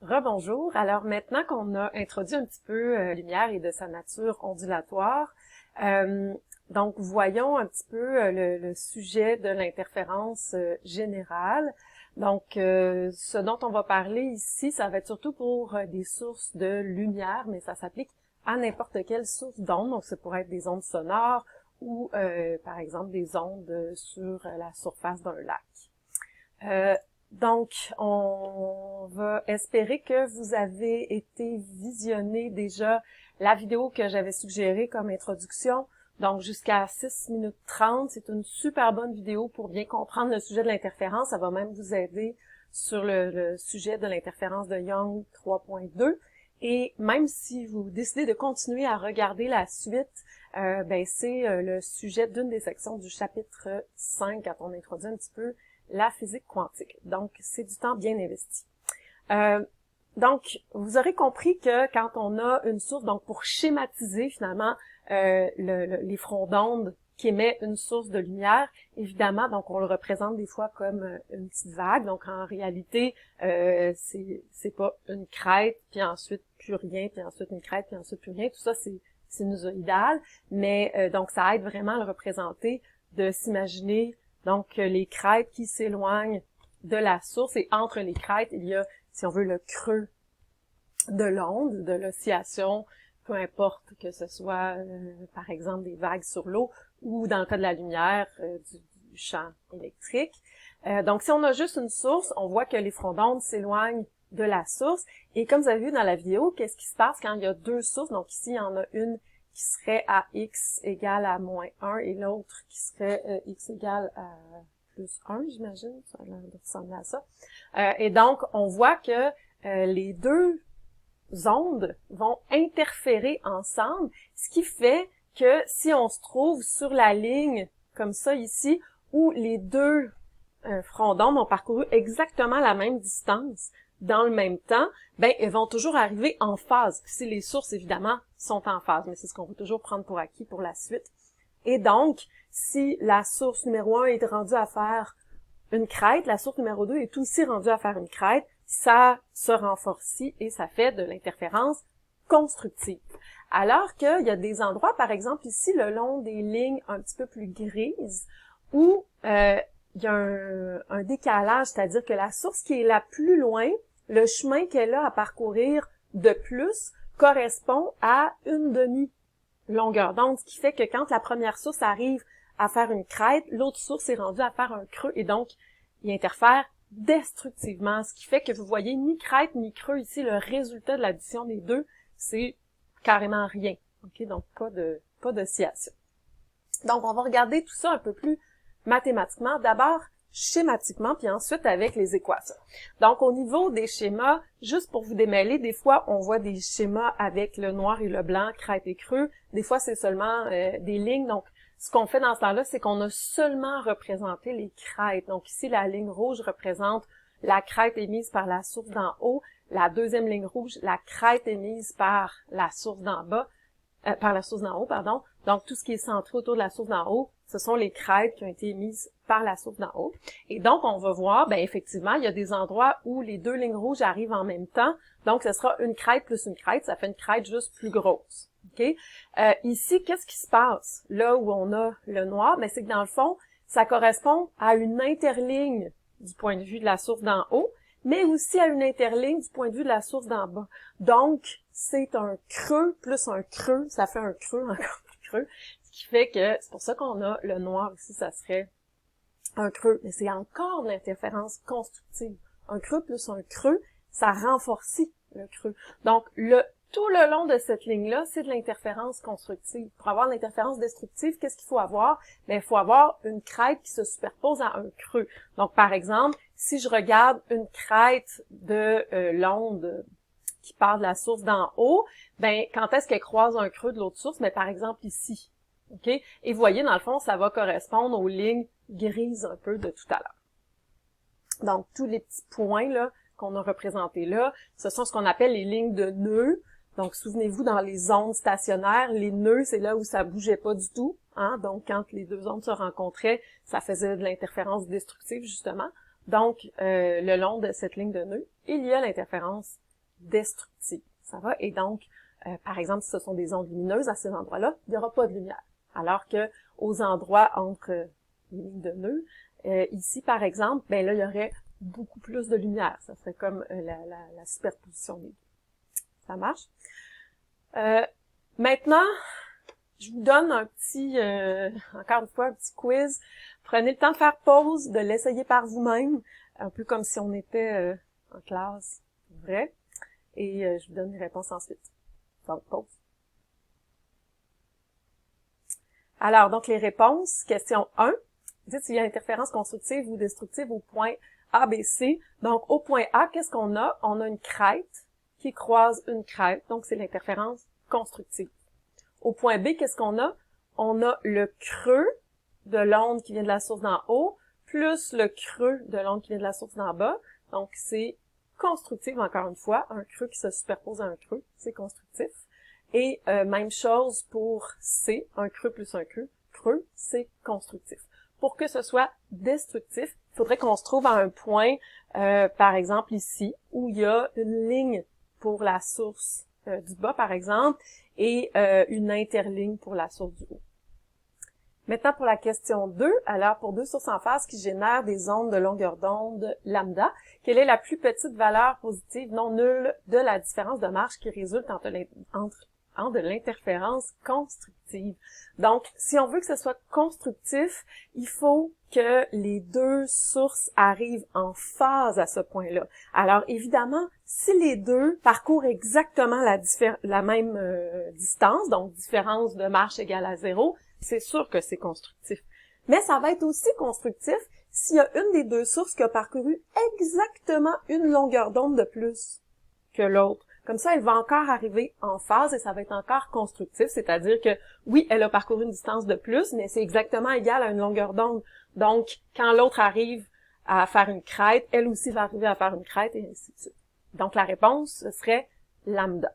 Rebonjour. Alors maintenant qu'on a introduit un petit peu lumière et de sa nature ondulatoire, donc voyons un petit peu le sujet de l'interférence générale. Donc ce dont on va parler ici, ça va être surtout pour des sources de lumière, mais ça s'applique à n'importe quelle source d'ondes. Donc ça pourrait être des ondes sonores ou par exemple des ondes sur la surface d'un lac. Donc, on va espérer que vous avez été visionner déjà la vidéo que j'avais suggérée comme introduction. Donc, jusqu'à 6 minutes 30, c'est une super bonne vidéo pour bien comprendre le sujet de l'interférence. Ça va même vous aider sur le sujet de l'interférence de Young 3.2. Et même si vous décidez de continuer à regarder la suite, c'est le sujet d'une des sections du chapitre 5 quand on introduit un petit peu la physique quantique. Donc, c'est du temps bien investi. Donc, vous aurez compris que quand on a une source, donc pour schématiser finalement les fronts d'onde qui émet une source de lumière, évidemment, donc on le représente des fois comme une petite vague. Donc, en réalité, c'est pas une crête, puis ensuite plus rien, puis ensuite une crête, puis ensuite plus rien. Tout ça, c'est sinusoïdal, mais donc ça aide vraiment à le représenter, de s'imaginer donc les crêtes qui s'éloignent de la source, et entre les crêtes, il y a, si on veut, le creux de l'onde, de l'oscillation, peu importe que ce soit, par exemple, des vagues sur l'eau, ou dans le cas de la lumière, du champ électrique. Donc, si on a juste une source, on voit que les fronts d'onde s'éloignent de la source, et comme vous avez vu dans la vidéo, qu'est-ce qui se passe quand il y a deux sources? Donc ici, il y en a une qui serait à x égale à moins 1 et l'autre qui serait x égale à plus 1, j'imagine, ça a l'air de ressembler à ça. Et donc, on voit que les deux ondes vont interférer ensemble, ce qui fait que si on se trouve sur la ligne comme ça ici, où les deux fronts d'onde ont parcouru exactement la même distance dans le même temps, elles vont toujours arriver en phase, si les sources, évidemment, sont en phase, mais c'est ce qu'on va toujours prendre pour acquis pour la suite. Et donc, si la source numéro 1 est rendue à faire une crête, la source numéro 2 est aussi rendue à faire une crête, ça se renforce et ça fait de l'interférence constructive. Alors qu'il y a des endroits, par exemple ici, le long des lignes un petit peu plus grises, où il y a un décalage, c'est-à-dire que la source qui est la plus loin, le chemin qu'elle a à parcourir de plus correspond à une demi-longueur d'onde, ce qui fait que quand la première source arrive à faire une crête, l'autre source est rendue à faire un creux, et donc il interfère destructivement, ce qui fait que vous voyez ni crête ni creux ici. Le résultat de l'addition des deux, c'est carrément rien. Ok, donc pas d'oscillation. Donc on va regarder tout ça un peu plus mathématiquement, d'abord schématiquement, puis ensuite avec les équations. Donc au niveau des schémas, juste pour vous démêler, des fois on voit des schémas avec le noir et le blanc, crête et creux, des fois c'est seulement des lignes. Donc ce qu'on fait dans ce temps-là, c'est qu'on a seulement représenté les crêtes. Donc ici, la ligne rouge représente la crête émise par la source d'en haut. La deuxième ligne rouge, la crête émise par la source d'en bas, par la source d'en haut, pardon. Donc tout ce qui est centré autour de la source d'en haut, ce sont les crêtes qui ont été émises par la source d'en haut. Et donc on va voir, effectivement, il y a des endroits où les deux lignes rouges arrivent en même temps. Donc ce sera une crête plus une crête, ça fait une crête juste plus grosse. Okay? Ici, qu'est-ce qui se passe? Là où on a le noir, c'est que dans le fond, ça correspond à une interligne du point de vue de la source d'en haut, mais aussi à une interligne du point de vue de la source d'en bas. Donc, c'est un creux plus un creux, ça fait un creux encore plus creux, ce qui fait que, c'est pour ça qu'on a le noir ici, ça serait un creux, mais c'est encore de l'interférence constructive. Un creux plus un creux, ça renforce le creux. Donc, tout le long de cette ligne-là, c'est de l'interférence constructive. Pour avoir de l'interférence destructive, qu'est-ce qu'il faut avoir? Il faut avoir une crête qui se superpose à un creux. Donc, par exemple, si je regarde une crête de l'onde qui part de la source d'en haut, quand est-ce qu'elle croise un creux de l'autre source? Par exemple, ici. OK? Et vous voyez, dans le fond, ça va correspondre aux lignes grises un peu de tout à l'heure. Donc, tous les petits points là qu'on a représentés là, ce sont ce qu'on appelle les lignes de nœuds. Donc, souvenez-vous, dans les ondes stationnaires, les nœuds, c'est là où ça bougeait pas du tout. Donc, quand les deux ondes se rencontraient, ça faisait de l'interférence destructive, justement. Donc, le long de cette ligne de nœuds, il y a l'interférence destructive. Ça va? Et donc, par exemple, si ce sont des ondes lumineuses, à ces endroits-là, il n'y aura pas de lumière. Alors que aux endroits entre les lignes de nœuds, ici, par exemple, ben là, il y aurait beaucoup plus de lumière. Ça serait comme la superposition des deux. Ça marche? Maintenant, je vous donne un petit, encore une fois, un petit quiz. Prenez le temps de faire pause, de l'essayer par vous-même, un peu comme si on était en classe, vrai. Et je vous donne les réponses ensuite. Donc, pause. Alors, donc les réponses. Question 1. Dites s'il y a interférence constructive ou destructive au point A, B, C. Donc, au point A, qu'est-ce qu'on a? On a une crête qui croise une crête. Donc, c'est l'interférence constructive. Au point B, qu'est-ce qu'on a? On a le creux de l'onde qui vient de la source d'en haut, plus le creux de l'onde qui vient de la source d'en bas. Donc, c'est constructif, encore une fois. Un creux qui se superpose à un creux, c'est constructif. Et même chose pour C, un creux plus un creux, c'est constructif. Pour que ce soit destructif, il faudrait qu'on se trouve à un point, par exemple ici, où il y a une ligne pour la source du bas, par exemple, et une interligne pour la source du haut. Maintenant, pour la question 2, alors pour deux sources en phase qui génèrent des ondes de longueur d'onde lambda, quelle est la plus petite valeur positive non nulle de la différence de marge qui résulte entre de l'interférence constructive? Donc, si on veut que ce soit constructif, il faut que les deux sources arrivent en phase à ce point-là. Alors, évidemment, si les deux parcourent exactement la même distance, donc différence de marche égale à 0, c'est sûr que c'est constructif. Mais ça va être aussi constructif s'il y a une des deux sources qui a parcouru exactement une longueur d'onde de plus que l'autre. Comme ça, elle va encore arriver en phase et ça va être encore constructif, c'est-à-dire que, oui, elle a parcouru une distance de plus, mais c'est exactement égal à une longueur d'onde. Donc, quand l'autre arrive à faire une crête, elle aussi va arriver à faire une crête et ainsi de suite. Donc, la réponse, ce serait lambda.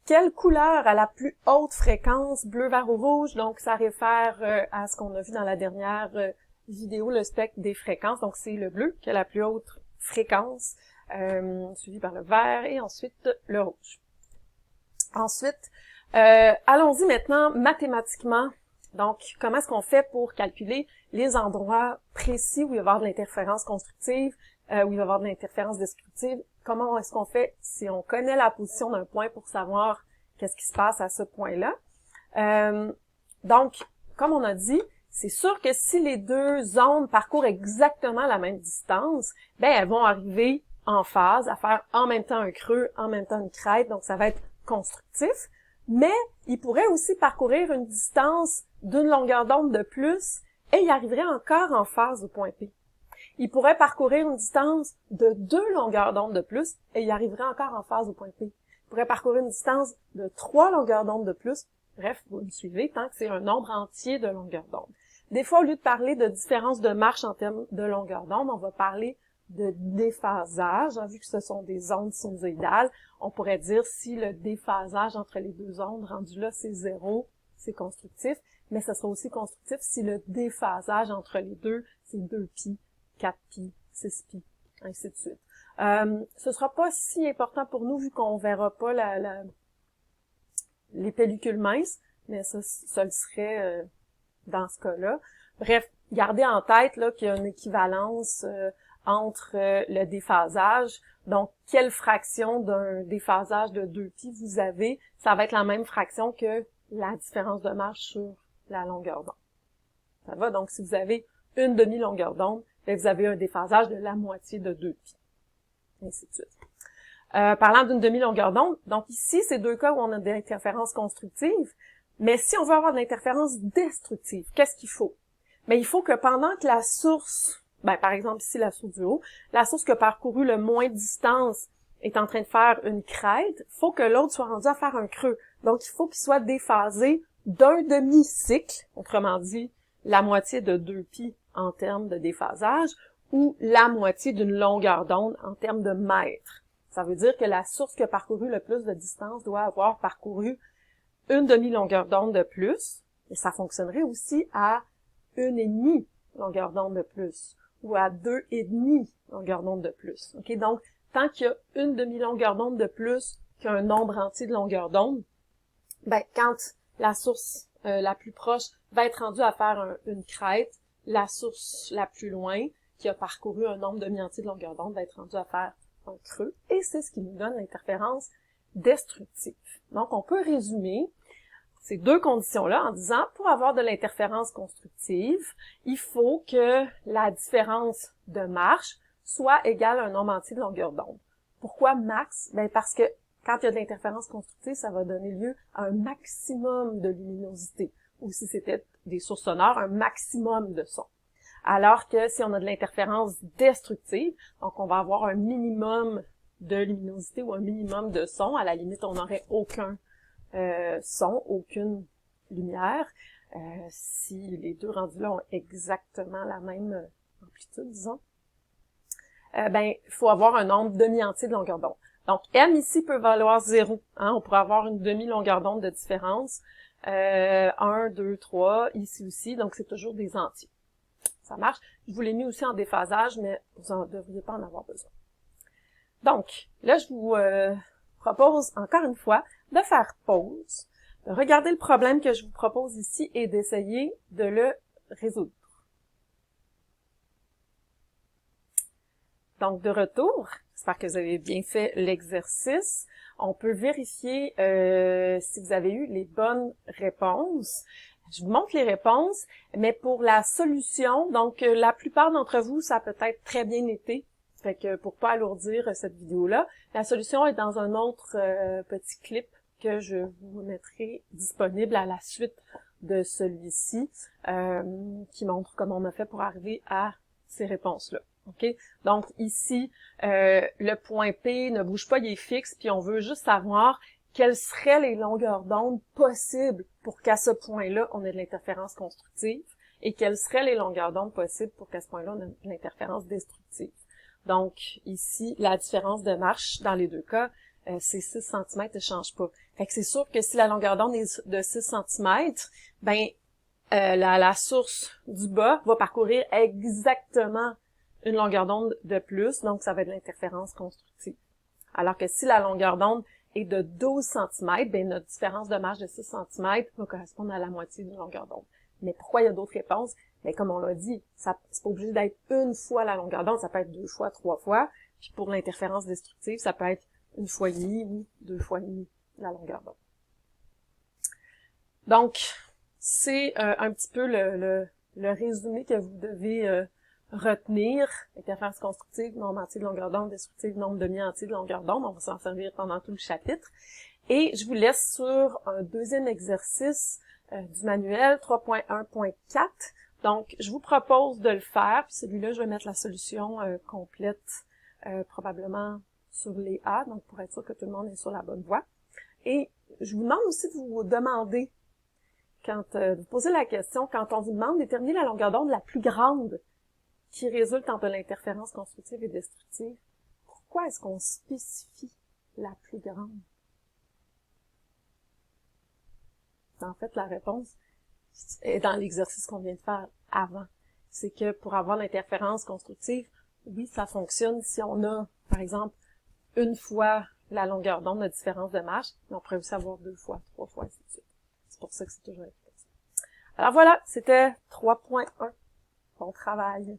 Quelle couleur a la plus haute fréquence, bleu, vert ou rouge? Donc, ça réfère à ce qu'on a vu dans la dernière vidéo, le spectre des fréquences. Donc, c'est le bleu qui a la plus haute fréquence, suivi par le vert et ensuite le rouge. Ensuite, allons-y maintenant mathématiquement. Donc, comment est-ce qu'on fait pour calculer les endroits précis où il va y avoir de l'interférence constructive, où il va y avoir de l'interférence destructive? Comment est-ce qu'on fait si on connaît la position d'un point pour savoir qu'est-ce qui se passe à ce point-là? Donc, comme on a dit, c'est sûr que si les deux ondes parcourent exactement la même distance, ben elles vont arriver en phase, à faire en même temps un creux, en même temps une crête, donc ça va être constructif. Mais ils pourraient aussi parcourir une distance d'une longueur d'onde de plus et ils arriveraient encore en phase au point P. Ils pourraient parcourir une distance de 2 longueurs d'onde de plus et ils arriveraient encore en phase au point P. Ils pourraient parcourir une distance de 3 longueurs d'onde de plus. Bref, vous me suivez, tant que c'est un nombre entier de longueurs d'onde. Des fois, au lieu de parler de différence de marche en termes de longueur d'onde, on va parler de déphasage, vu que ce sont des ondes sinusoïdales. On pourrait dire si le déphasage entre les deux ondes rendu là, c'est 0, c'est constructif, mais ça sera aussi constructif si le déphasage entre les deux, c'est 2π, 4π, 6π, ainsi de suite. Ce sera pas si important pour nous vu qu'on verra pas les pellicules minces, mais ça le serait dans ce cas-là. Bref, gardez en tête là qu'il y a une équivalence entre le déphasage. Donc, quelle fraction d'un déphasage de 2π vous avez, ça va être la même fraction que la différence de marche sur la longueur d'onde. Ça va? Donc, si vous avez une demi-longueur d'onde, vous avez un déphasage de la moitié de 2π. Ainsi de suite. Parlant d'une demi-longueur d'onde, donc ici, c'est deux cas où on a des interférences constructives, mais si on veut avoir de l'interférence destructive, qu'est-ce qu'il faut? Mais il faut que pendant que la source, par exemple ici la source du haut, la source qui a parcouru le moins de distance est en train de faire une crête, il faut que l'autre soit rendu à faire un creux. Donc il faut qu'il soit déphasé d'un demi-cycle, autrement dit, la moitié de 2π en termes de déphasage, ou la moitié d'une longueur d'onde en termes de mètres. Ça veut dire que la source qui a parcouru le plus de distance doit avoir parcouru une demi-longueur d'onde de plus, et ça fonctionnerait aussi à 1,5 longueur d'onde de plus, ou à 2,5 longueur d'onde de plus. Okay? Donc, tant qu'il y a une demi-longueur d'onde de plus qu'un nombre entier de longueurs d'onde, ben, quand la source la plus proche va être rendue à faire une crête, la source la plus loin, qui a parcouru un nombre demi-entier de longueur d'onde, va être rendue à faire un creux, et c'est ce qui nous donne l'interférence destructive. Donc, on peut résumer ces deux conditions-là en disant, pour avoir de l'interférence constructive, il faut que la différence de marche soit égale à un nombre entier de longueur d'onde. Pourquoi max? Ben parce que quand il y a de l'interférence constructive, ça va donner lieu à un maximum de luminosité. Ou si c'était des sources sonores, un maximum de son. Alors que si on a de l'interférence destructive, donc on va avoir un minimum de luminosité ou un minimum de son, à la limite on n'aurait aucun son, aucune lumière. Si les deux rendus là ont exactement la même amplitude, disons, ben il faut avoir un nombre demi-entier de longueur d'onde. Donc M ici peut valoir 0. Hein, on pourrait avoir une demi-longueur d'onde de différence. 1, 2, 3, ici aussi, donc c'est toujours des entiers. Ça marche. Je vous l'ai mis aussi en déphasage, mais vous n'en devriez pas en avoir besoin. Donc, là, je vous propose encore une fois de faire pause, de regarder le problème que je vous propose ici et d'essayer de le résoudre. Donc, de retour, j'espère que vous avez bien fait l'exercice. On peut vérifier si vous avez eu les bonnes réponses. Je vous montre les réponses, mais pour la solution, donc la plupart d'entre vous, ça a peut-être très bien été. Fait que pour pas alourdir cette vidéo-là, la solution est dans un autre petit clip que je vous mettrai disponible à la suite de celui-ci, qui montre comment on a fait pour arriver à ces réponses-là. Okay? Donc ici, le point P ne bouge pas, il est fixe, puis on veut juste savoir quelles seraient les longueurs d'onde possibles pour qu'à ce point-là, on ait de l'interférence constructive, et quelles seraient les longueurs d'onde possibles pour qu'à ce point-là, on ait de l'interférence destructive. Donc, ici, la différence de marche, dans les deux cas, c'est 6 cm ne change pas. Fait que c'est sûr que si la longueur d'onde est de 6 cm, ben, la source du bas va parcourir exactement une longueur d'onde de plus, donc ça va être de l'interférence constructive. Alors que si la longueur d'onde est de 12 cm, ben notre différence de marche de 6 cm va correspondre à la moitié d'une longueur d'onde. Mais pourquoi il y a d'autres réponses? Mais comme on l'a dit, c'est pas obligé d'être une fois la longueur d'onde, ça peut être 2 fois, 3 fois. Puis pour l'interférence destructive, ça peut être 1 fois et demi ou 2 fois et demi la longueur d'onde. Donc, c'est un petit peu le résumé que vous devez retenir. Interférence constructive, nombre entier de longueur d'onde, destructive, nombre demi-entier de longueur d'onde. On va s'en servir pendant tout le chapitre. Et je vous laisse sur un deuxième exercice du manuel 3.1.4. Donc, je vous propose de le faire. Puis celui-là, je vais mettre la solution complète probablement sur les A, donc pour être sûr que tout le monde est sur la bonne voie. Et je vous demande aussi de vous demander, quand vous posez la question, quand on vous demande de déterminer la longueur d'onde la plus grande qui résulte entre l'interférence constructive et destructive, pourquoi est-ce qu'on spécifie la plus grande? En fait, la réponse est dans l'exercice qu'on vient de faire avant. C'est que pour avoir l'interférence constructive, oui, ça fonctionne si on a, par exemple, une fois la longueur d'onde de différence de marche, mais on pourrait aussi avoir 2 fois, 3 fois, ainsi de suite. C'est pour ça que c'est toujours efficace. Alors voilà, c'était 3.1. Bon travail.